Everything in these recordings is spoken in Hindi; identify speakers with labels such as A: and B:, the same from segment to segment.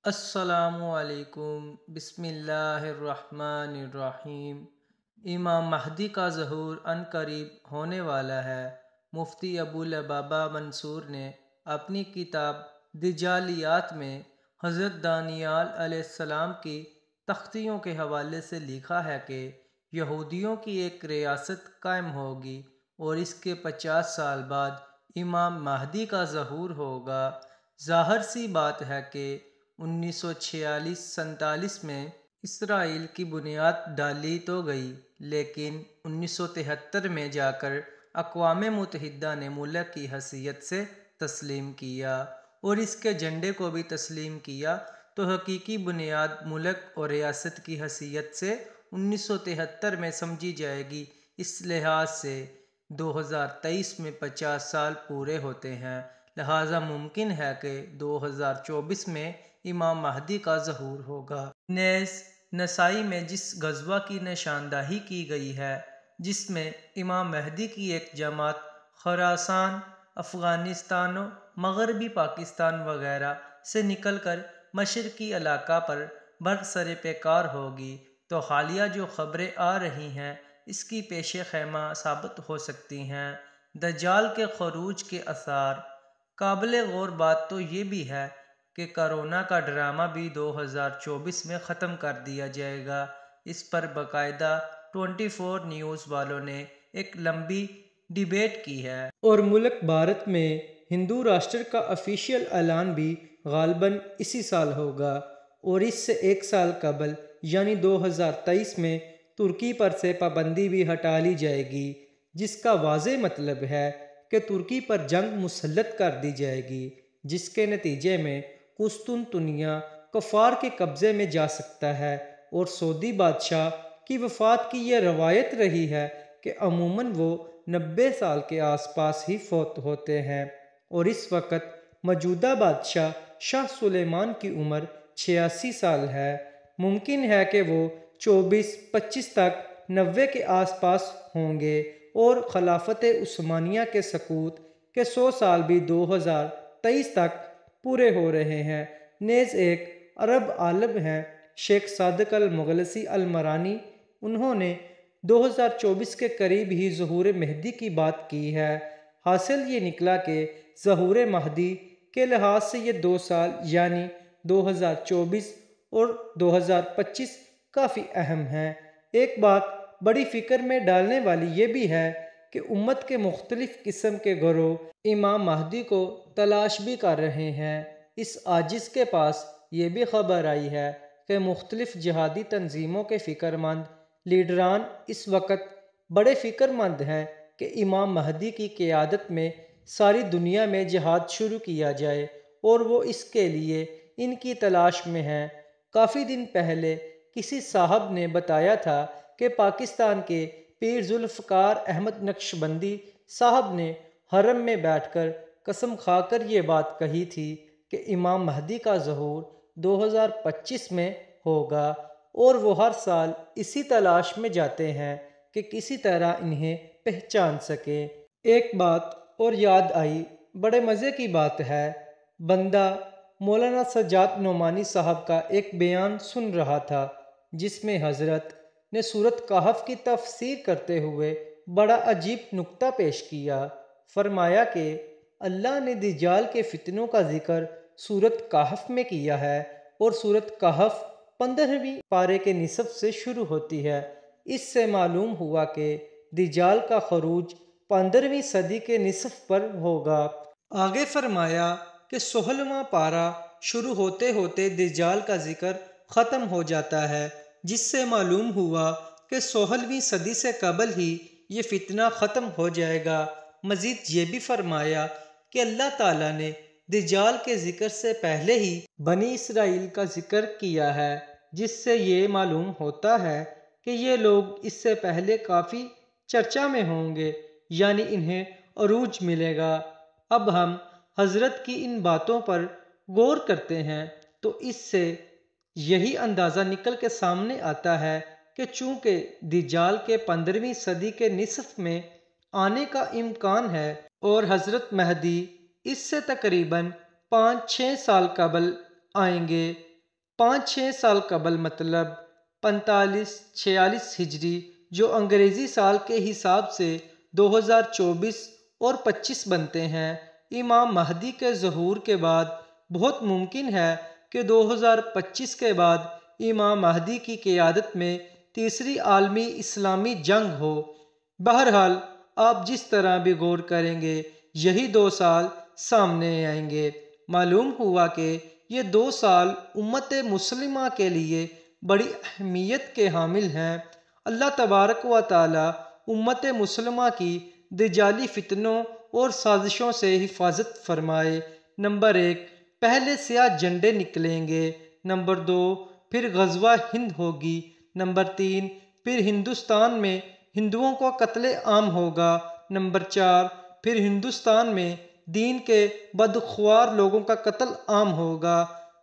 A: अस्सलामुअलैकुम बिस्मिल्लाहिर्रहमानिर्रहीम। इमाम महदी का ज़हूर अनकरीब होने वाला है। मुफ्ती अबू लबाबा मंसूर ने अपनी किताब दिजालियात में हज़रत दानियाल अलैहिस्सलाम की तख्तियों के हवाले से लिखा है कि यहूदियों की एक रियासत कायम होगी और इसके 50 साल बाद इमाम महदी का ज़हूर होगा। ज़ाहिर सी बात है कि 1946-47 में इसराइल की बुनियाद डाली तो गई, लेकिन 1973 में जाकर अक़वाम मुत्तहिदा ने मुल्क की हैसियत से तस्लीम किया और इसके झंडे को भी तस्लीम किया, तो हकीकी बुनियाद मुल्क और रियासत की हैसियत से 1973 में समझी जाएगी। इस लिहाज से 2023 में 50 साल पूरे होते हैं, लिहाजा मुमकिन है कि 2024 में इमाम महदी का ज़हूर होगा। नेज़ नसाई में जिस गज़वा की निशानदाही की गई है, जिसमें इमाम महदी की एक जमात खुरासान, अफ़गानिस्तान, मगरबी पाकिस्तान वगैरह से निकलकर मशरक़ी इलाका पर बरसर पेकार होगी, तो हालिया जो ख़बरें आ रही हैं इसकी पेशे खैमा साबित हो सकती हैं। दज्जाल के खरूज के आसार। काबिल गौर बात तो ये भी है कि कोरोना का ड्रामा भी 2024 में ख़त्म कर दिया जाएगा। इस पर बाकायदा 24 न्यूज़ वालों ने एक लंबी डिबेट की है और मुल्क भारत में हिंदू राष्ट्र का ऑफिशियल ऐलान भी गालबन इसी साल होगा। और इससे एक साल कबल यानी 2023 में तुर्की पर से पाबंदी भी हटा ली जाएगी, जिसका वाज़े मतलब है कि तुर्की पर जंग मुसल्लत कर दी जाएगी, जिसके नतीजे में कुस्तुनतुनिया कफ़ार के कब्ज़े में जा सकता है। और सऊदी बादशाह की वफ़ात की यह रवायत रही है कि अमूमन वो 90 साल के आसपास ही फौत होते हैं, और इस वक्त मौजूदा बादशाह शाह सुलेमान की उम्र 86 साल है। मुमकिन है कि वो 24-25 तक 90 के आसपास होंगे और खिलाफत उस्मानिया के सकूत के 100 साल भी 2023 तक पूरे हो रहे हैं। नेज़ एक अरब आलिम हैं, शेख सादिक अल मुगलसी अल मरानी, उन्होंने 2024 के करीब ही ज़हूर महदी की बात की है। हासिल ये निकला कि ज़हूर महदी के लिहाज से ये 2 साल यानी 2024 और 2025 काफ़ी अहम हैं। एक बात बड़ी फ़िक्र में डालने वाली ये भी है कि उम्मत के मुख्तलिफ किस्म के गिरोह इमाम महदी को तलाश भी कर रहे हैं। इस आजिज़ के पास ये भी खबर आई है कि मुख्तलिफ जिहादी तंजीमों के फ़िक्रमंद लीडरान इस वक्त बड़े फ़िक्रमंद हैं कि इमाम महदी की क़ियादत में सारी दुनिया में जिहाद शुरू किया जाए, और वो इसके लिए इनकी तलाश में हैं। काफ़ी दिन पहले किसी साहब ने बताया था कि पाकिस्तान के पीर जुल्फ़कार अहमद नक्शबंदी साहब ने हरम में बैठकर कसम खाकर ये बात कही थी कि इमाम महदी का ज़हूर 2025 में होगा, और वो हर साल इसी तलाश में जाते हैं कि किसी तरह इन्हें पहचान सके। एक बात और याद आई, बड़े मज़े की बात है, बंदा मौलाना सज्जाद नोमानी साहब का एक बयान सुन रहा था, जिसमें हज़रत ने सूरत कहफ की तफसीर करते हुए बड़ा अजीब नुक्ता पेश किया। फरमाया कि अल्लाह ने दज्जाल के फितनों का जिक्र सूरत कहफ में किया है, और सूरत कहफ 15वीं पारे के निसफ से शुरू होती है। इससे मालूम हुआ कि दज्जाल का खरूज 15वीं सदी के निसफ पर होगा। आगे फरमाया कि 16वां पारा शुरू होते होते दज्जाल का जिक्र ख़त्म हो जाता है, जिससे मालूम हुआ कि 16वीं सदी से कबल ही ये फितना ख़त्म हो जाएगा। मज़ीद ये भी फरमाया कि अल्लाह ताला ने दज्जाल के जिक्र से पहले ही बनी इसराइल का जिक्र किया है, जिससे ये मालूम होता है कि ये लोग इससे पहले काफ़ी चर्चा में होंगे, यानी इन्हें अरूज मिलेगा। अब हम हज़रत की इन बातों पर गौर करते हैं तो इससे यही अंदाज़ा निकल के सामने आता है कि चूँकि दज्जाल के 15वीं सदी के निसफ में आने का इम्कान है और हज़रत महदी इससे तकरीबन 5-6 साल कबल आएंगे, 5-6 साल कबल मतलब 45-46 हिजरी, जो अंग्रेज़ी साल के हिसाब से 2024 और 25 बनते हैं, इमाम महदी के ज़हूर के बाद बहुत मुमकिन है कि 2025 के बाद इमाम महदी की क़ियादत में तीसरी आलमी इस्लामी जंग हो। बहरहाल आप जिस तरह भी गौर करेंगे, यही 2 साल सामने आएंगे। मालूम हुआ कि ये 2 साल उम्मत मुस्लिमा के लिए बड़ी अहमियत के हामिल हैं। अल्लाह तबारक व तआला उम्मत मुस्लिमा की दजाली फितनों और साजिशों से हिफाजत फरमाए। नंबर 1, पहले स्याह झंडे निकलेंगे। नंबर 2, फिर गज़वा हिंद होगी। नंबर 3, फिर हिंदुस्तान में हिंदुओं को कत्ले आम होगा। नंबर 4, फिर हिंदुस्तान में दीन के बदख्वार लोगों का कत्ल आम होगा,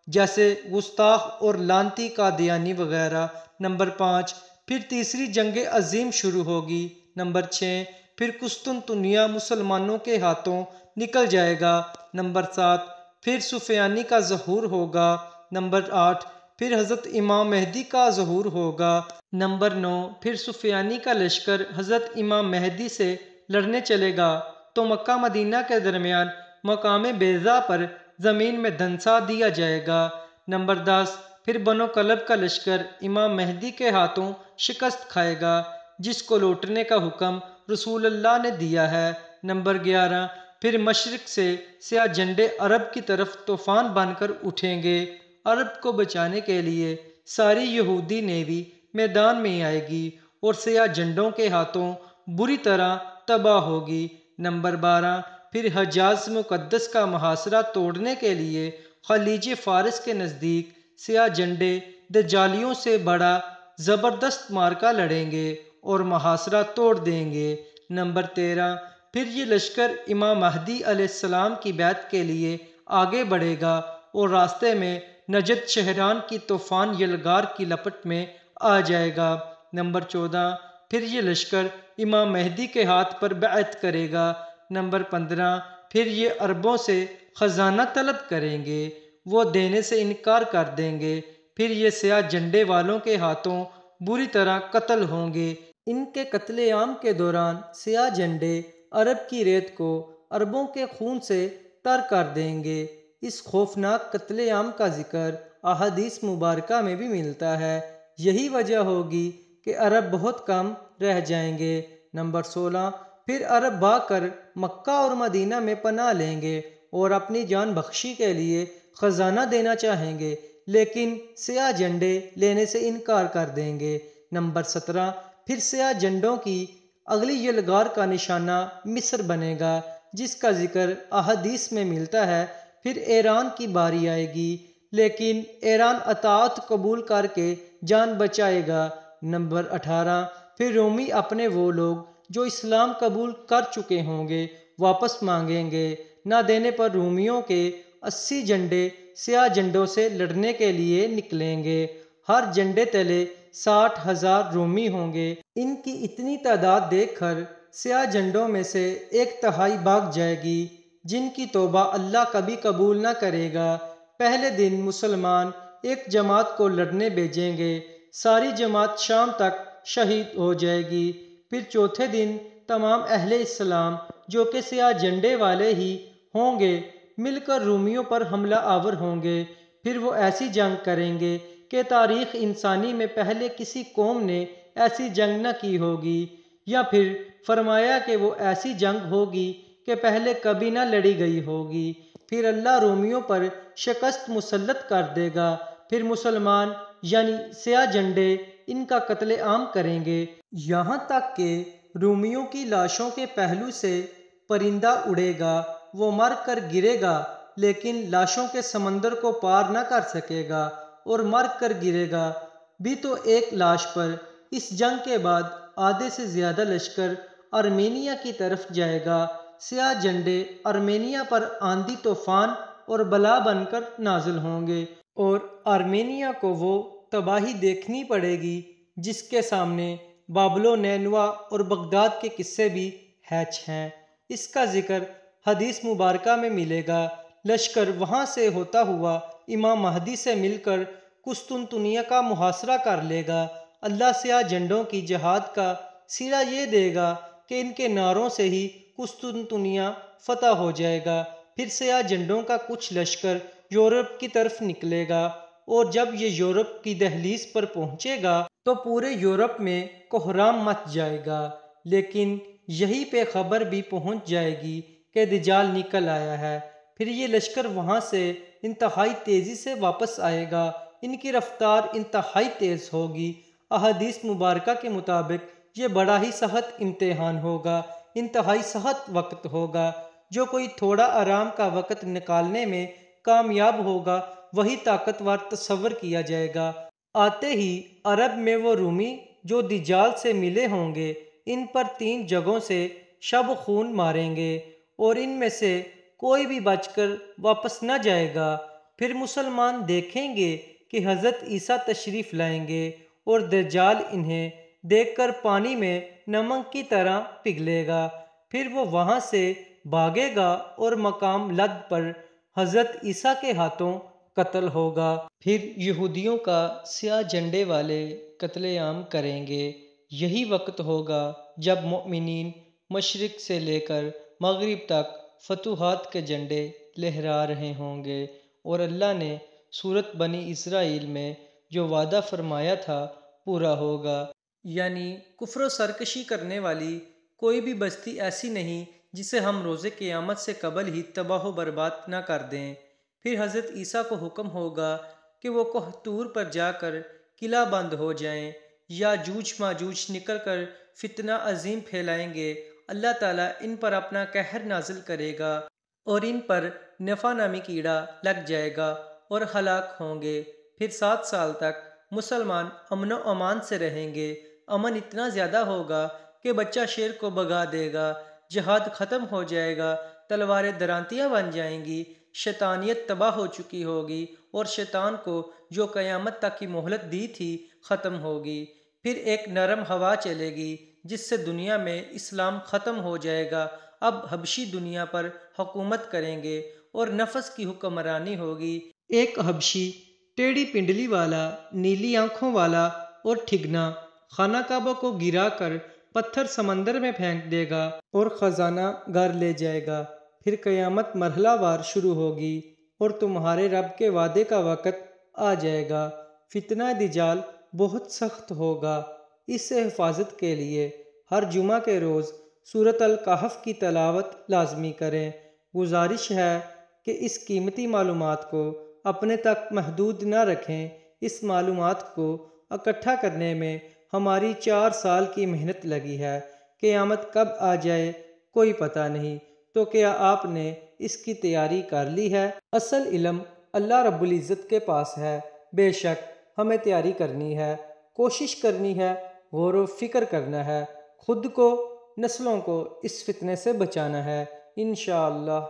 A: जैसे गुस्ताख और लानती कादियानी वगैरह। नंबर 5, फिर तीसरी जंग अजीम शुरू होगी। नंबर 6, फिर कुस्तुनतुनिया मुसलमानों के हाथों निकल जाएगा। नंबर 7, फिर सुफियानी का ज़हूर होगा। नंबर 8, फिर हज़रत इमाम मेहदी का ज़हूर होगा। नंबर 9, फिर सुफियानी का लश्कर हज़रत इमाम मेहदी से लड़ने चलेगा तो मक्का मदीना के दरमियान मकाम बेज़ा पर ज़मीन में धंसा दिया जाएगा। नंबर 10, फिर बनो कलब का लश्कर इमाम मेहदी के हाथों शिकस्त खाएगा, जिसको लौटने का हुक्म रसूलुल्लाह ने दिया है। नंबर 11, फिर मशरिक से स्याह झंडे अरब की तरफ तूफान बनकर उठेंगे। अरब को बचाने के लिए सारी यहूदी नेवी मैदान में आएगी और स्याह झंडों के हाथों बुरी तरह तबाह होगी। नंबर 12, फिर हजाज मुकद्दस का मुहासरा तोड़ने के लिए खलीज फारिस के नज़दीक स्याह झंडे दज्जालियों से बड़ा ज़बरदस्त मार्का लड़ेंगे और मुहासरा तोड़ देंगे। नंबर 13, फिर ये लश्कर इमाम महदी अलैहिस्सलाम की बैत के लिए आगे बढ़ेगा और रास्ते में नजद शहरान की तूफान यलगार की लपट में आ जाएगा। नंबर 14, फिर ये लश्कर इमाम मेहदी के हाथ पर बैत करेगा। नंबर 15, फिर ये अरबों से खजाना तलब करेंगे, वो देने से इनकार कर देंगे। फिर ये स्याह झंडे वालों के हाथों बुरी तरह कत्ल होंगे। इनके कत्लेआम के दौरान स्याह झंडे अरब की रेत को अरबों के खून से तर कर देंगे। इस खौफनाक कत्लेआम का जिक्र अहादीस मुबारका में भी मिलता है। यही वजह होगी कि अरब बहुत कम रह जाएंगे। नंबर 16, फिर अरब भागकर मक्का और मदीना में पनाह लेंगे और अपनी जान बख्शी के लिए खजाना देना चाहेंगे, लेकिन स्याह झंडे लेने से इनकार कर देंगे। नंबर 17, फिर स्याह झंडों की अगली यलगार का निशाना मिस्र बनेगा, जिसका जिक्र अहादीस में मिलता है। फिर ईरान की बारी आएगी, लेकिन ईरान अताअत कबूल करके जान बचाएगा। नंबर 18, फिर रोमी अपने वो लोग जो इस्लाम कबूल कर चुके होंगे वापस मांगेंगे। ना देने पर रोमियों के 80 झंडे स्याह झंडों से लड़ने के लिए निकलेंगे। हर झंडे तले 60,000 रोमी होंगे। इनकी इतनी तादाद देखकर स्याह झंडों में से 1/3 भाग जाएगी, जिनकी तौबा अल्लाह कभी कबूल ना करेगा। पहले दिन मुसलमान एक जमात को लड़ने भेजेंगे, सारी जमात शाम तक शहीद हो जाएगी। फिर चौथे दिन तमाम अहले इस्लाम, जो कि स्याह झंडे वाले ही होंगे, मिलकर रूमियों पर हमला आवर होंगे। फिर वो ऐसी जंग करेंगे कि तारीख इंसानी में पहले किसी कौम ने ऐसी जंग न की होगी, या फिर फरमाया कि वो ऐसी जंग होगी कि पहले कभी न लड़ी गई होगी। फिर अल्लाह रोमियों पर शिकस्त मुसल्लत कर देगा। फिर मुसलमान यानी स्याह झंडे इनका कत्ले आम करेंगे, यहाँ तक कि रोमियों की लाशों के पहलू से परिंदा उड़ेगा। वो मर कर गिरेगा, लेकिन लाशों के समंदर को पार न कर सकेगा और मर कर गिरेगा भी तो एक लाश पर। इस जंग के बाद आधे से ज्यादा लश्कर आर्मेनिया की तरफ जाएगा। स्याह झंडे आर्मेनिया पर आंधी तूफान और बला बनकर नाजिल होंगे और आर्मेनिया को वो तबाही देखनी पड़ेगी जिसके सामने बाबलो नैनवा और बगदाद के किस्से भी हैच हैं। इसका जिक्र हदीस मुबारका में मिलेगा। लश्कर वहाँ से होता हुआ इमाम महदी से मिलकर कुस्तुनतुनिया का मुहासरा कर लेगा। अल्लाह स्याह झंडों की जहाद का सिरा ये देगा कि इनके नारों से ही कुस्तुनतुनिया फतह हो जाएगा। फिर स्याह झंडों का कुछ लश्कर यूरोप की तरफ निकलेगा और जब ये यूरोप की दहलीज पर पहुंचेगा तो पूरे यूरोप में कोहराम मच जाएगा। लेकिन यहीं पे खबर भी पहुंच जाएगी कि दज्जाल निकल आया है। फिर ये लश्कर वहां से इंतहाई तेजी से वापस आएगा। इनकी रफ्तार इंतहाई तेज होगी। अहदीस मुबारका के मुताबिक ये बड़ा ही सख्त इम्तिहान होगा, इंतहाई सख्त वक्त होगा। जो कोई थोड़ा आराम का वक्त निकालने में कामयाब होगा वही ताकतवर तस्वर किया जाएगा। आते ही अरब में वो रूमी जो दज्जाल से मिले होंगे इन पर 3 जगहों से शब खून मारेंगे और इनमें से कोई भी बचकर वापस न जाएगा। फिर मुसलमान देखेंगे कि हज़रत ईसा तशरीफ़ लाएंगे और दज्जाल इन्हें देखकर पानी में नमक की तरह पिघलेगा। फिर वो वहाँ से भागेगा और मकाम लद पर हज़रत ईसा के हाथों कत्ल होगा। फिर यहूदियों का स्याह झंडे वाले कत्लेआम करेंगे। यही वक्त होगा जब मोमिनीन मशरिक से लेकर मगरिब तक फतूहात के झंडे लहरा रहे होंगे और अल्लाह ने सूरत बनी इसराइल में जो वादा फरमाया था पूरा होगा। यानी कुफ्र सरकशी करने वाली कोई भी बस्ती ऐसी नहीं जिसे हम रोज़े क़यामत से कबल ही तबाह बर्बाद न कर दें। फिर हज़रत ईसा को हुक्म होगा कि वो कोहतूर पर जाकर किला बंद हो जाएं। याजूज माजूज निकल कर फितना अजीम फैलाएंगे। अल्लाह ताला इन पर अपना कहर नाजिल करेगा और इन पर नफा नामी कीड़ा लग जाएगा और हलाक होंगे। फिर 7 साल तक मुसलमान अमन व अमान से रहेंगे। अमन इतना ज़्यादा होगा कि बच्चा शेर को भगा देगा। जहाद ख़त्म हो जाएगा, तलवारें दरांतियाँ बन जाएंगी। शैतानियत तबाह हो चुकी होगी और शैतान को जो क़यामत तक की मोहलत दी थी ख़त्म होगी। फिर एक नरम हवा चलेगी जिससे दुनिया में इस्लाम ख़त्म हो जाएगा। अब हबशी दुनिया पर हुकूमत करेंगे और नफस की हुक्मरानी होगी। एक हबशी टेढ़ी पिंडली वाला, नीली आंखों वाला और ठिगना खाना काबा को गिरा कर पत्थर समंदर में फेंक देगा और खजाना घर ले जाएगा। फिर क़यामत मरहलावार शुरू होगी और तुम्हारे रब के वादे का वक़्त आ जाएगा। फितना दज्जाल बहुत सख्त होगा। इससे हिफाजत के लिए हर जुमा के रोज़ सूरत अल कहफ की तलावत लाजमी करें। गुजारिश है कि इस कीमती मालूमात को अपने तक महदूद न रखें। इस मालूमात को इकट्ठा करने में हमारी 4 साल की मेहनत लगी है। क़यामत कब आ जाए कोई पता नहीं, तो क्या आपने इसकी तैयारी कर ली है? असल इल्म अल्लाह रब्बुल इज़्ज़त के पास है। बेशक हमें तैयारी करनी है, कोशिश करनी है, गौर व फिक्र करना है, खुद को नस्लों को इस फितने से बचाना है इंशाअल्लाह।